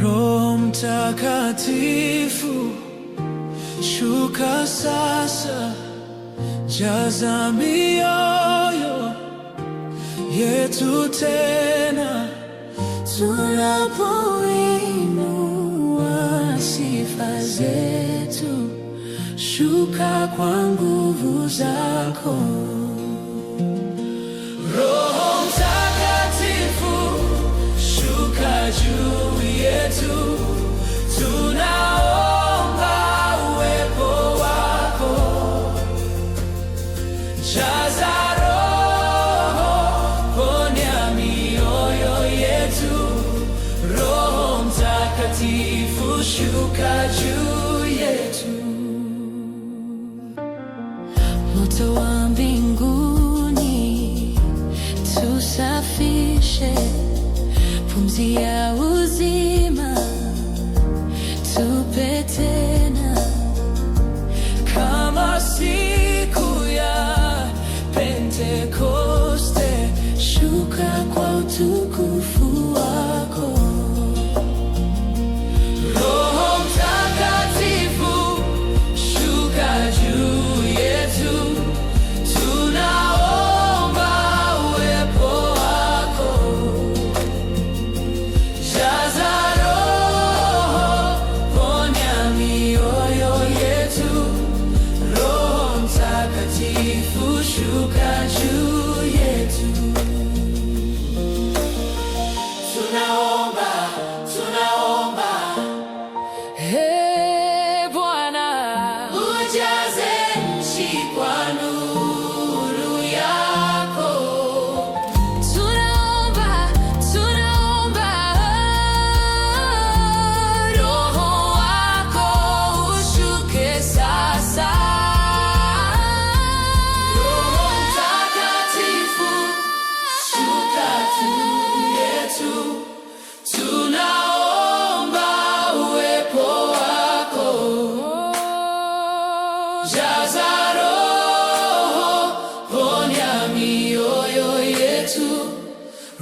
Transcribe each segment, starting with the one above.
Roho Mtakatifu, shuka sasa, jaza mioyo yetu tena, tunapoinua sifa zetu. Shuka kwa nguvu zako. Roho Mtakatifu, shuka juu yetu, tunaomba uwepo wako. Jaza Roho, ponya mioyo yetu. Roho Mtakatifu, shuka juu yetu. Moto wa mbinguni tusafishe, pumzi ya uzima tupe tena, kama siku ya Pentekoste. Shuka kwa utukufu wako. Roho Mtakatifu, shuka juu yetu, tunaomba uwepo wako. Jaza Roho, ponya mioyo yetu. Roho Mtakatifu, shuka juu yetu. Tunaomba, tunaomba. Ee Bwana, ujaze nchi kwa nuru yako. Tunaomba, tunaomba. Roho wako ushuke sasa. Roho Mtakatifu, shuka juu yetu, tunaomba uwepo wako. Jaza Roho, ponya mioyo yetu.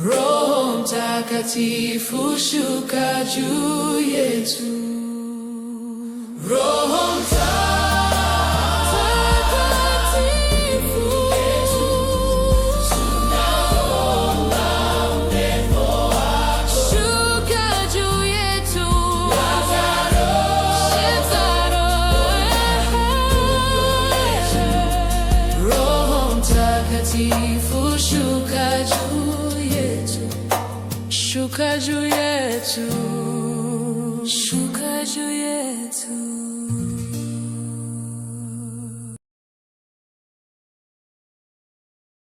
Roho Mtakatifu, shuka juu yetu. Roho Mtakatifu, tunaomba uwepo wako. Shuka juu yetu. Jaza Roho. Roho Mtakatifu, shuka juu yetu. Shuka juu yetu.